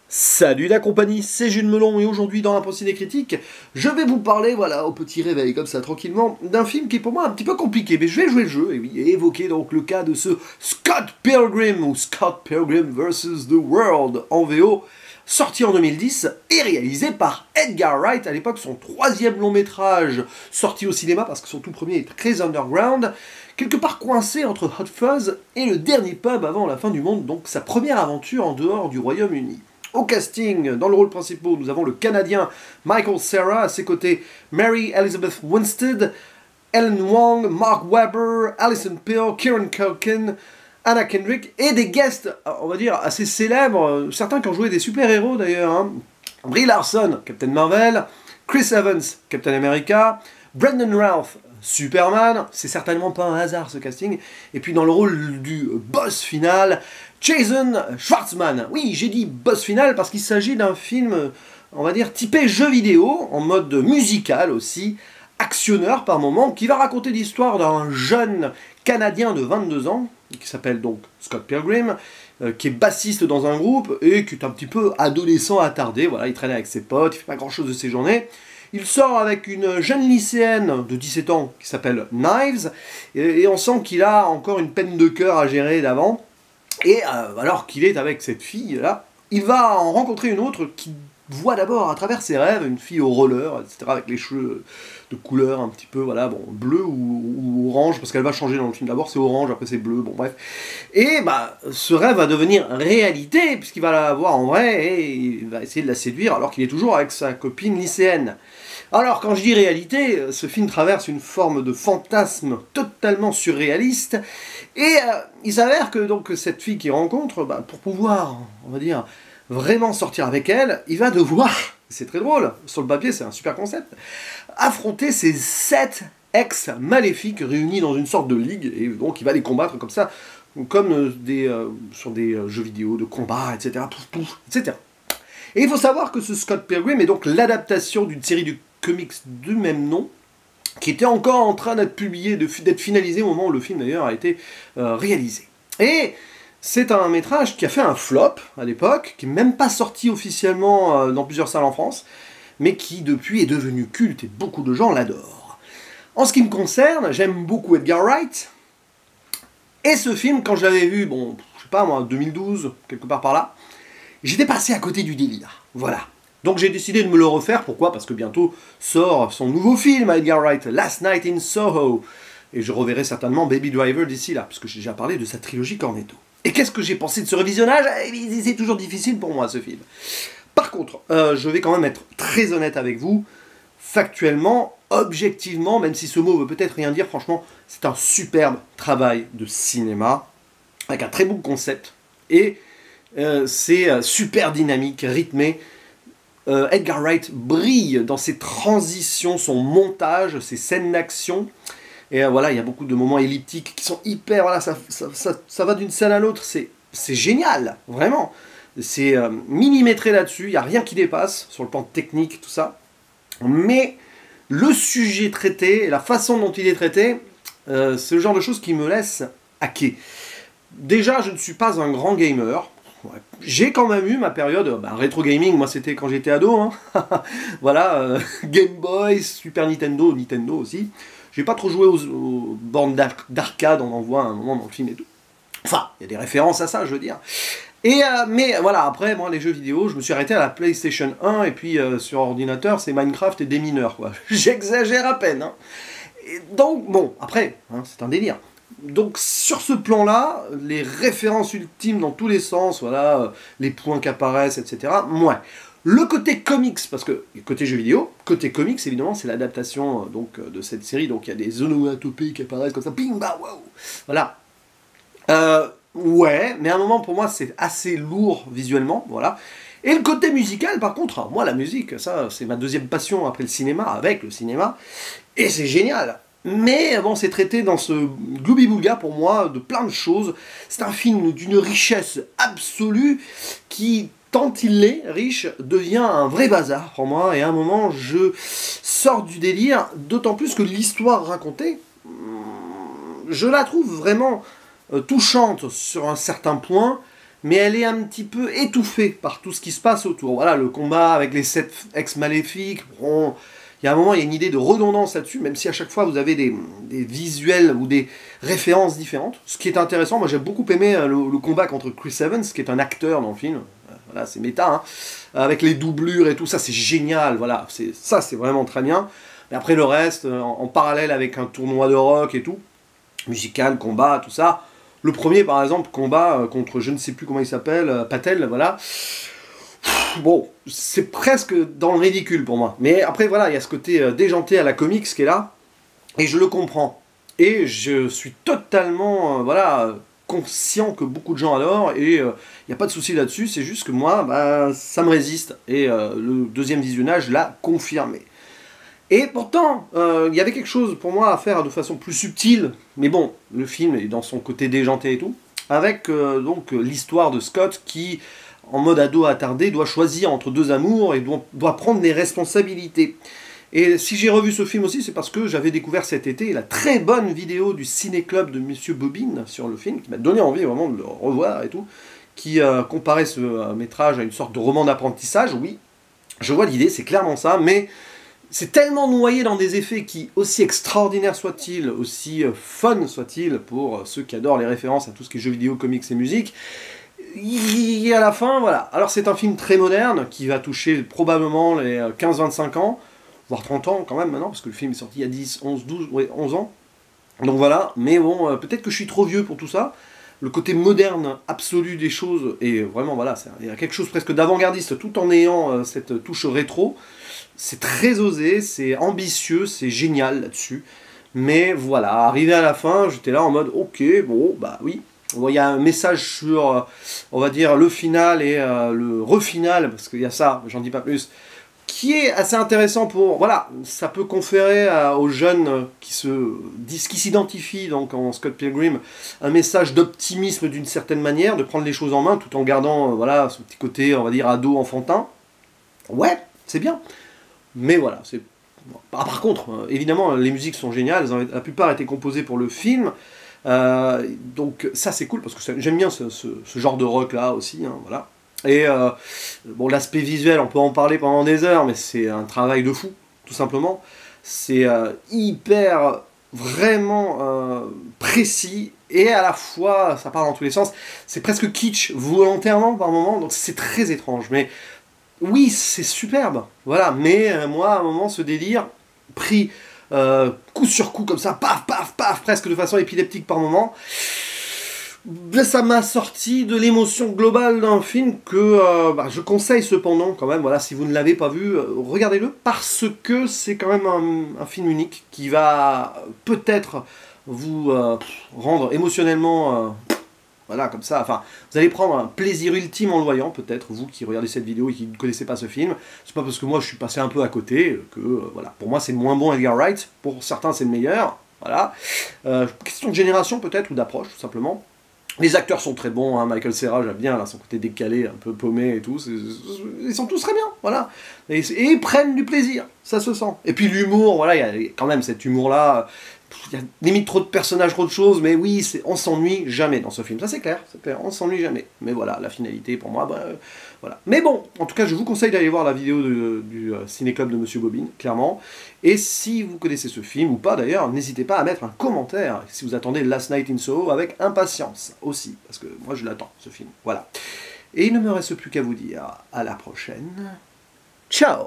Salut la compagnie, c'est Jules Melon et aujourd'hui dans la pensée des critiques, je vais vous parler, voilà, au petit réveil comme ça tranquillement, d'un film qui est pour moi un petit peu compliqué, mais je vais jouer le jeu et oui, et évoquer donc le cas de ce Scott Pilgrim ou Scott Pilgrim vs. The World en VO, sorti en 2010 et réalisé par Edgar Wright, à l'époque son troisième long métrage sorti au cinéma parce que son tout premier est très underground, quelque part coincé entre Hot Fuzz et le dernier pub avant la fin du monde, donc sa première aventure en dehors du Royaume-Uni. Au casting, dans le rôle principal, nous avons le Canadien Michael Cera, à ses côtés Mary Elizabeth Winstead, Ellen Wong, Mark Webber, Alison Pill, Kieran Culkin, Anna Kendrick, et des guests, on va dire, assez célèbres, certains qui ont joué des super-héros d'ailleurs, hein. Brie Larson, Captain Marvel, Chris Evans, Captain America, Brendan Routh, Superman, c'est certainement pas un hasard ce casting, et puis dans le rôle du boss final, Jason Schwartzman. Oui, j'ai dit boss final parce qu'il s'agit d'un film, on va dire, typé jeu vidéo, en mode musical aussi, actionneur par moment, qui va raconter l'histoire d'un jeune Canadien de 22 ans, qui s'appelle donc Scott Pilgrim, qui est bassiste dans un groupe et qui est un petit peu adolescent attardé, voilà, il traîne avec ses potes, il fait pas grand chose de ses journées. Il sort avec une jeune lycéenne de 17 ans qui s'appelle Knives, et on sent qu'il a encore une peine de cœur à gérer d'avant. Et alors qu'il est avec cette fille-là, il va en rencontrer une autre qui voit d'abord à travers ses rêves une fille au roller, etc., avec les cheveux de couleur un petit peu, voilà, bon, bleu ou orange, parce qu'elle va changer dans le film. D'abord c'est orange, après c'est bleu, bon bref. Et bah, ce rêve va devenir réalité, puisqu'il va la voir en vrai, et il va essayer de la séduire, alors qu'il est toujours avec sa copine lycéenne. Alors, quand je dis réalité, ce film traverse une forme de fantasme totalement surréaliste, et il s'avère que donc cette fille qu'il rencontre, bah, pour pouvoir, on va dire, vraiment sortir avec elle, il va devoir, c'est très drôle, sur le papier c'est un super concept, affronter ces 7 ex maléfiques réunis dans une sorte de ligue, et donc il va les combattre comme ça, comme sur des jeux vidéo de combat, etc., pouf, pouf, etc. Et il faut savoir que ce Scott Pilgrim est donc l'adaptation d'une série de comics du même nom, qui était encore en train d'être publié, d'être finalisé au moment où le film d'ailleurs a été réalisé. Et c'est un métrage qui a fait un flop à l'époque, qui n'est même pas sorti officiellement dans plusieurs salles en France, mais qui depuis est devenu culte et beaucoup de gens l'adorent. En ce qui me concerne, j'aime beaucoup Edgar Wright, et ce film, quand je l'avais vu, bon, je sais pas moi, 2012, quelque part par là, j'étais passé à côté du délire, voilà. Donc j'ai décidé de me le refaire, pourquoi? Parce que bientôt sort son nouveau film à Edgar Wright, Last Night in Soho, et je reverrai certainement Baby Driver d'ici là, puisque j'ai déjà parlé de sa trilogie Cornetto. Et qu'est-ce que j'ai pensé de ce revisionnage? C'est toujours difficile pour moi ce film. Par contre, je vais quand même être très honnête avec vous, factuellement, objectivement, même si ce mot veut peut-être rien dire, franchement, c'est un superbe travail de cinéma, avec un très bon concept, et c'est super dynamique, rythmé. Edgar Wright brille dans ses transitions, son montage, ses scènes d'action. Et voilà, il y a beaucoup de moments elliptiques qui sont hyper... Voilà, ça va d'une scène à l'autre, c'est génial, vraiment. C'est millimétré là-dessus, il n'y a rien qui dépasse, sur le plan technique, tout ça. Mais le sujet traité, la façon dont il est traité, c'est le genre de choses qui me laisse hacker. Déjà, je ne suis pas un grand gamer. Ouais. J'ai quand même eu ma période, rétro gaming, moi c'était quand j'étais ado, hein. Voilà, Game Boy, Super Nintendo, Nintendo aussi. J'ai pas trop joué aux bornes d'arcade, on en voit à un moment dans le film et tout. Enfin, il y a des références à ça, je veux dire. Et, mais voilà, après, moi les jeux vidéo, je me suis arrêté à la PlayStation 1, et puis sur ordinateur, c'est Minecraft et des mineurs, quoi. J'exagère à peine, hein. Et donc, bon, après, hein, c'est un délire. Donc sur ce plan-là, les références ultimes dans tous les sens, voilà, les points qui apparaissent, etc. Ouais. Le côté comics, parce que côté jeux vidéo, côté comics, évidemment, c'est l'adaptation donc de cette série, donc il y a des onomatopées qui apparaissent comme ça, ping, bah, wow, voilà. Ouais, mais à un moment, pour moi, c'est assez lourd visuellement, voilà. Et le côté musical, par contre, alors, moi, la musique, ça, c'est ma deuxième passion après le cinéma, avec le cinéma, et c'est génial. Mais bon, c'est traité dans ce Glooby-Boulga, pour moi, de plein de choses. C'est un film d'une richesse absolue qui, tant il est riche, devient un vrai bazar pour moi. Et à un moment, je sors du délire, d'autant plus que l'histoire racontée, je la trouve vraiment touchante sur un certain point, mais elle est un petit peu étouffée par tout ce qui se passe autour. Voilà, le combat avec les 7 ex-maléfiques, bon, il y a un moment, il y a une idée de redondance là-dessus, même si à chaque fois vous avez des visuels ou des références différentes. Ce qui est intéressant, moi j'ai beaucoup aimé le combat contre Chris Evans, qui est un acteur dans le film. Voilà, c'est méta, hein, avec les doublures et tout, ça c'est génial, voilà, ça c'est vraiment très bien. Mais après le reste, en parallèle avec un tournoi de rock et tout, musical, combat, tout ça. Le premier par exemple, combat contre je ne sais plus comment il s'appelle, Patel, voilà. Bon, c'est presque dans le ridicule pour moi. Mais après voilà, il y a ce côté déjanté à la comics qui est là, et je le comprends. Et je suis totalement, voilà, conscient que beaucoup de gens adorent, et il n'y a pas de souci là-dessus, c'est juste que moi, bah, ça me résiste. Et le deuxième visionnage l'a confirmé. Et pourtant, il y avait quelque chose pour moi à faire de façon plus subtile, mais bon, le film est dans son côté déjanté et tout, avec donc l'histoire de Scott qui, en mode ado attardé, doit choisir entre deux amours et doit prendre des responsabilités. Et si j'ai revu ce film aussi, c'est parce que j'avais découvert cet été la très bonne vidéo du Ciné-Club de Monsieur Bobine sur le film, qui m'a donné envie vraiment de le revoir et tout, qui comparait ce métrage à une sorte de roman d'apprentissage. Oui, je vois l'idée, c'est clairement ça, mais c'est tellement noyé dans des effets qui, aussi extraordinaires soient-ils, aussi fun soient-ils pour ceux qui adorent les références à tout ce qui est jeux vidéo, comics et musique, et à la fin, voilà. Alors c'est un film très moderne, qui va toucher probablement les 15-25 ans, voire 30 ans quand même maintenant, parce que le film est sorti il y a 10, 11, 12, ouais, 11 ans. Donc voilà, mais bon, peut-être que je suis trop vieux pour tout ça. Le côté moderne absolu des choses, et vraiment voilà, il y a quelque chose presque d'avant-gardiste, tout en ayant cette touche rétro. C'est très osé, c'est ambitieux, c'est génial là-dessus. Mais voilà, arrivé à la fin, j'étais là en mode, ok, bon, bah oui. Bon, il y a un message sur, on va dire, le final et le refinal, parce qu'il y a ça, j'en dis pas plus, qui est assez intéressant pour, voilà, ça peut conférer aux jeunes qui s'identifient donc en Scott Pilgrim un message d'optimisme d'une certaine manière, de prendre les choses en main tout en gardant, voilà, ce petit côté, on va dire, ado, enfantin. Ouais, c'est bien. Mais voilà, c'est... par contre, évidemment, les musiques sont géniales, la plupart étaient composées pour le film, donc ça c'est cool, parce que j'aime bien ce genre de rock là aussi, hein, voilà. Et bon, l'aspect visuel, on peut en parler pendant des heures, mais c'est un travail de fou, tout simplement. C'est hyper, vraiment précis, et à la fois, ça part dans tous les sens, c'est presque kitsch, volontairement par moment, donc c'est très étrange, mais... Oui, c'est superbe, voilà, mais moi, à un moment, ce délire, pris coup sur coup, comme ça, paf, paf, paf, presque de façon épileptique par moment, ça m'a sorti de l'émotion globale d'un film que je conseille cependant, quand même, voilà, si vous ne l'avez pas vu, regardez-le, parce que c'est quand même un film unique, qui va peut-être vous rendre émotionnellement... Voilà, comme ça, enfin, vous allez prendre un plaisir ultime en le voyant, peut-être, vous qui regardez cette vidéo et qui ne connaissez pas ce film. C'est pas parce que moi je suis passé un peu à côté que, voilà, pour moi c'est le moins bon Edgar Wright, pour certains c'est le meilleur, voilà. Question de génération peut-être, ou d'approche, tout simplement. Les acteurs sont très bons, hein. Michael Cera, j'aime bien, là, son côté décalé, un peu paumé et tout, ils sont tous très bien, voilà. Et ils prennent du plaisir, ça se sent. Et puis l'humour, voilà, il y a quand même cet humour-là... Il y a limite trop de personnages, trop de choses, mais oui, on s'ennuie jamais dans ce film. Ça c'est clair, on s'ennuie jamais. Mais voilà, la finalité pour moi, voilà. Mais bon, en tout cas, je vous conseille d'aller voir la vidéo du Ciné-Club de Monsieur Bobine, clairement. Et si vous connaissez ce film, ou pas d'ailleurs, n'hésitez pas à mettre un commentaire, si vous attendez Last Night in Soho, avec impatience aussi, parce que moi je l'attends, ce film. Voilà. Et il ne me reste plus qu'à vous dire à la prochaine. Ciao!